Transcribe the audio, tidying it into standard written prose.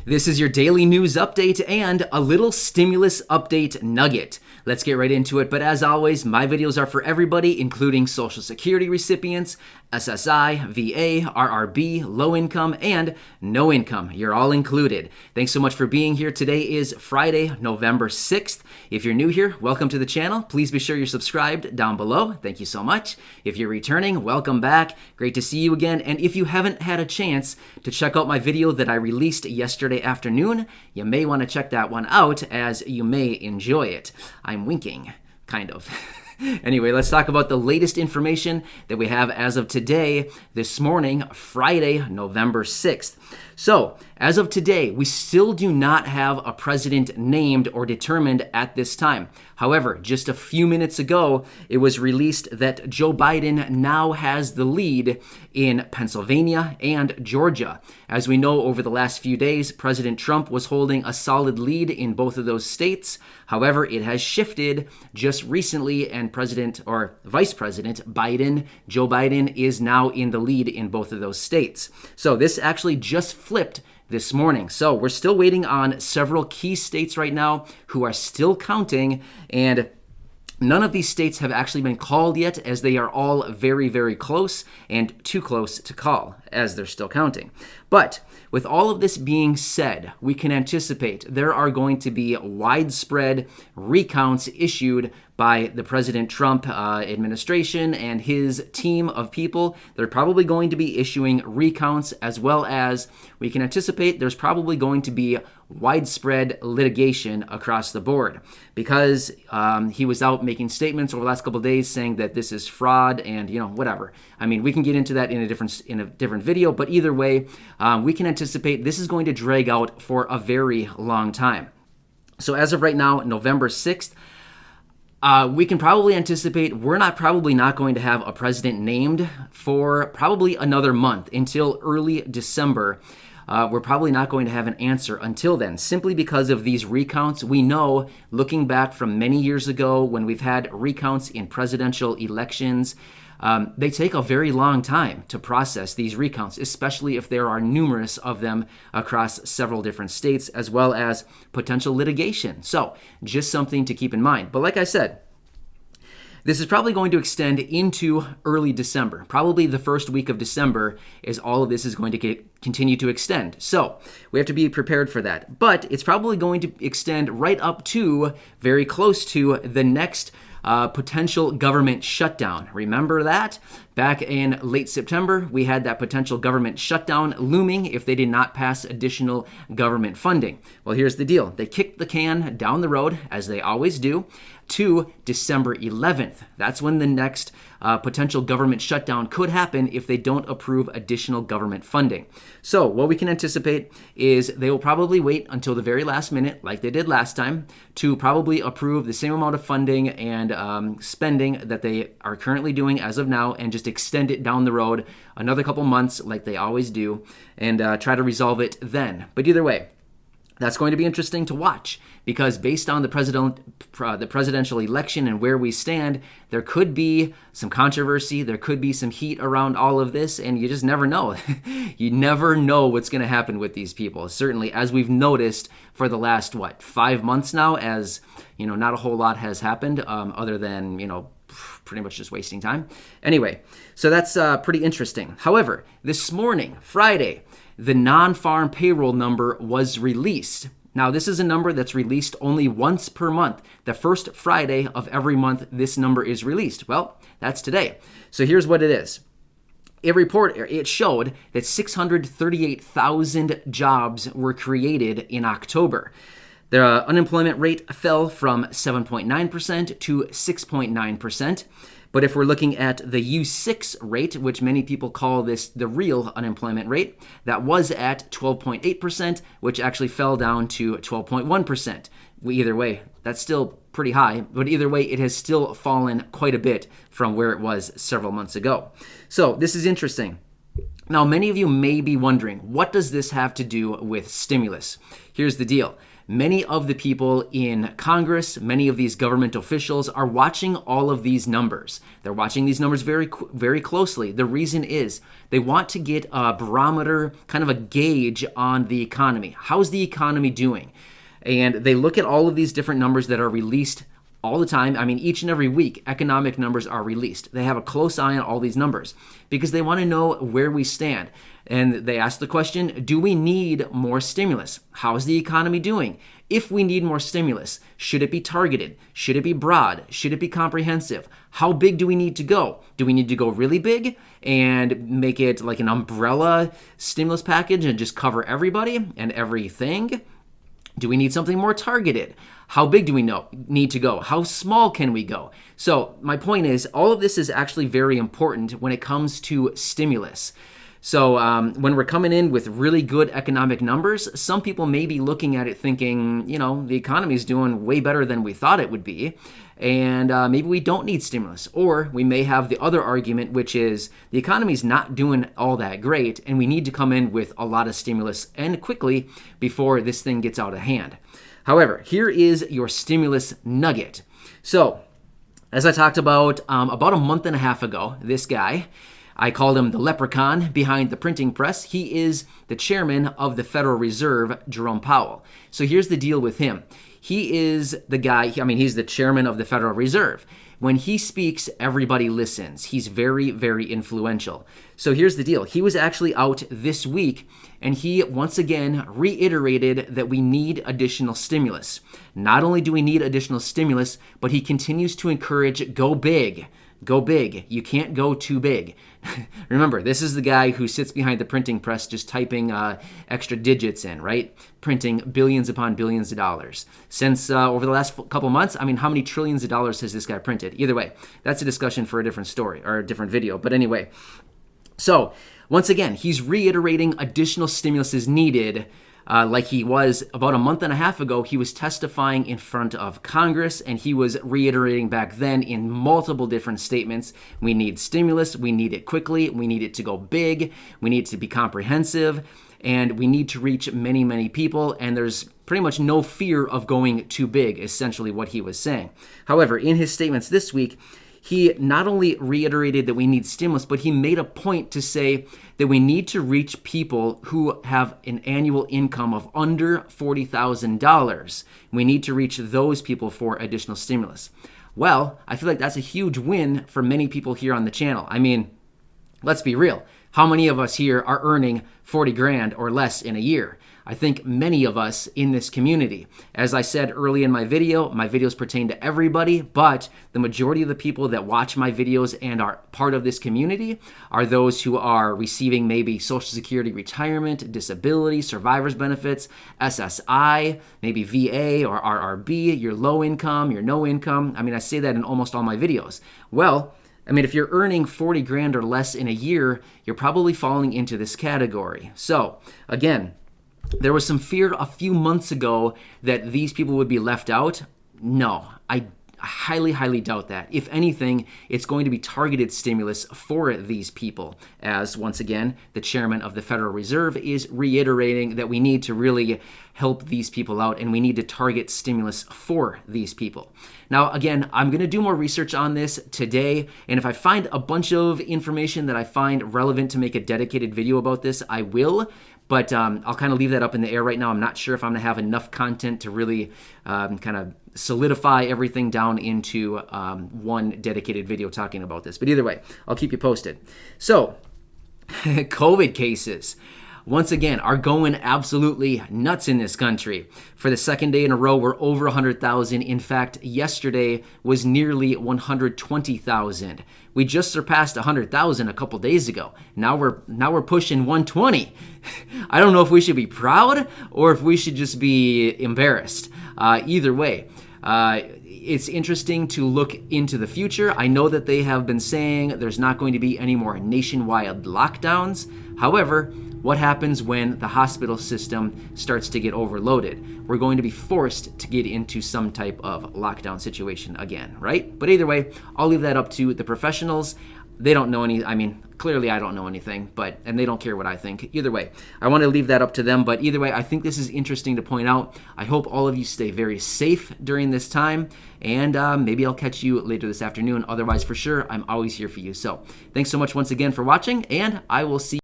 This is your daily news update and a little stimulus update nugget. Let's get right into it. But as always, my videos are for everybody, including Social Security recipients, SSI, VA, RRB, low income, and no income. You're all included. Thanks so much for being here. Today is Friday, November 6th. If you're new here, welcome to the channel. Please be sure you're subscribed down below. Thank you so much. If you're returning, welcome back. Great to see you again. And if you haven't had a chance to check out my video that I released yesterday afternoon, you may want to check that one out, as you may enjoy it. I'm winking, kind of. Anyway, let's talk about the latest information that we have as of today, this morning, Friday, November 6th. So, as of today, we still do not have a president named or determined at this time. However, just a few minutes ago, it was released that Joe Biden now has the lead in Pennsylvania and Georgia. As we know, over the last few days, President Trump was holding a solid lead in both of those states. However, it has shifted just recently, and President or Vice President Biden, Joe Biden, is now in the lead in both of those states. So this actually just flipped this morning. So we're still waiting on several key states right now who are still counting, and none of these states have actually been called yet, as they are all very, very close and too close to call, as they're still counting. But with all of this being said, we can anticipate there are going to be widespread recounts issued by the President Trump administration and his team of people. They're probably going to be issuing recounts, as well as we can anticipate there's probably going to be widespread litigation across the board, because he was out making statements over the last couple of days saying that this is fraud and, whatever. I mean, we can get into that in a different video, but either way, we can anticipate this is going to drag out for a very long time. So as of right now, November 6th, we can probably anticipate we're probably not going to have a president named for probably another month, until early December. We're probably not going to have an answer until then, simply because of these recounts. We know, looking back from many years ago when we've had recounts in presidential elections, they take a very long time to process these recounts, especially if there are numerous of them across several different states, as well as potential litigation. So just something to keep in mind. But like I said, this is probably going to extend into early December. Probably the first week of December is all of this is going to continue to extend. So we have to be prepared for that. But it's probably going to extend right up to very close to the next potential government shutdown. Remember that? Back in late September, we had that potential government shutdown looming if they did not pass additional government funding. Well, here's the deal. They kicked the can down the road, as they always do, to December 11th. That's when the next potential government shutdown could happen if they don't approve additional government funding. So what we can anticipate is they will probably wait until the very last minute, like they did last time, to probably approve the same amount of funding and spending that they are currently doing as of now, and just extend it down the road another couple months like they always do, and try to resolve it then. But either way, that's going to be interesting to watch, because based on the presidential election and where we stand, there could be some controversy, there could be some heat around all of this, and you just never know. You never know what's going to happen with these people. Certainly, as we've noticed for the last, 5 months now, as, not a whole lot has happened other than, pretty much just wasting time. Anyway, so that's pretty interesting. However, this morning, Friday, the non-farm payroll number was released. Now, this is a number that's released only once per month. The first Friday of every month, this number is released. Well, that's today. So here's what it is. It showed that 638,000 jobs were created in October. The unemployment rate fell from 7.9% to 6.9%. But if we're looking at the U6 rate, which many people call this the real unemployment rate, that was at 12.8%, which actually fell down to 12.1%. Either way, that's still pretty high, but either way, it has still fallen quite a bit from where it was several months ago. So this is interesting. Now, many of you may be wondering, what does this have to do with stimulus? Here's the deal. many of the people in Congress, many of these government officials are watching all of these numbers. They're watching these numbers very closely. The reason is they want to get a barometer, kind of a gauge on the economy. How's the economy doing? And they look at all of these different numbers that are released all the time. I mean, each and every week, economic numbers are released. They have a close eye on all these numbers because they want to know where we stand. And they ask the question, do we need more stimulus? How is the economy doing? If we need more stimulus, should it be targeted? Should it be broad? Should it be comprehensive? How big do we need to go? Do we need to go really big and make it like an umbrella stimulus package and just cover everybody and everything? Do we need something more targeted? How big do we need to go? How small can we go? So my point is, all of this is actually very important when it comes to stimulus. So when we're coming in with really good economic numbers, some people may be looking at it thinking, the economy is doing way better than we thought it would be, and maybe we don't need stimulus. Or we may have the other argument, which is the economy is not doing all that great, and we need to come in with a lot of stimulus and quickly before this thing gets out of hand. However, here is your stimulus nugget. So, as I talked about a month and a half ago, this guy, I called him the leprechaun behind the printing press. He is the chairman of the Federal Reserve, Jerome Powell. So here's the deal with him. He is the guy, he's the chairman of the Federal Reserve. When he speaks, everybody listens. He's very, very influential. So here's the deal. He was actually out this week, and he once again reiterated that we need additional stimulus. Not only do we need additional stimulus, but he continues to encourage go big. Go big. You can't go too big. Remember, this is the guy who sits behind the printing press just typing extra digits in, right? Printing billions upon billions of dollars. Since over the last couple months, how many trillions of dollars has this guy printed? Either way, that's a discussion for a different story or a different video. But anyway, so once again, he's reiterating additional stimulus is needed. Like he was about a month and a half ago, he was testifying in front of Congress, and he was reiterating back then in multiple different statements, we need stimulus, we need it quickly, we need it to go big, we need it to be comprehensive, and we need to reach many, many people, and there's pretty much no fear of going too big, essentially what he was saying. However, in his statements this week, he not only reiterated that we need stimulus, but he made a point to say that we need to reach people who have an annual income of under $40,000. We need to reach those people for additional stimulus. Well, I feel like that's a huge win for many people here on the channel. Let's be real. How many of us here are earning 40 grand or less in a year? I think many of us in this community. As I said early in my videos pertain to everybody, but the majority of the people that watch my videos and are part of this community are those who are receiving maybe Social Security retirement, disability, survivor's benefits, SSI, maybe VA or RRB, your low income, your no income. I say that in almost all my videos. Well, if you're earning 40 grand or less in a year, you're probably falling into this category. So, again, there was some fear a few months ago that these people would be left out. No, I highly, highly doubt that. If anything, it's going to be targeted stimulus for these people, as once again, the chairman of the Federal Reserve is reiterating that we need to really help these people out and we need to target stimulus for these people. Now, again, I'm going to do more research on this today, and if I find a bunch of information that I find relevant to make a dedicated video about this, I will. But I'll kind of leave that up in the air right now. I'm not sure if I'm going to have enough content to really kind of solidify everything down into one dedicated video talking about this. But either way, I'll keep you posted. So, COVID cases, once again, are going absolutely nuts in this country. For the second day in a row, we're over 100,000. In fact, yesterday was nearly 120,000. We just surpassed 100,000 a couple days ago. Now we're pushing 120. I don't know if we should be proud or if we should just be embarrassed. Either way, it's interesting to look into the future. I know that they have been saying there's not going to be any more nationwide lockdowns. However, what happens when the hospital system starts to get overloaded? We're going to be forced to get into some type of lockdown situation again, right? But either way, I'll leave that up to the professionals. they don't know any, I mean, clearly I don't know anything, and they don't care what I think. Either way, I want to leave that up to them, but either way, I think this is interesting to point out. I hope all of you stay very safe during this time, and maybe I'll catch you later this afternoon. Otherwise, for sure, I'm always here for you. So thanks so much once again for watching, and I will see you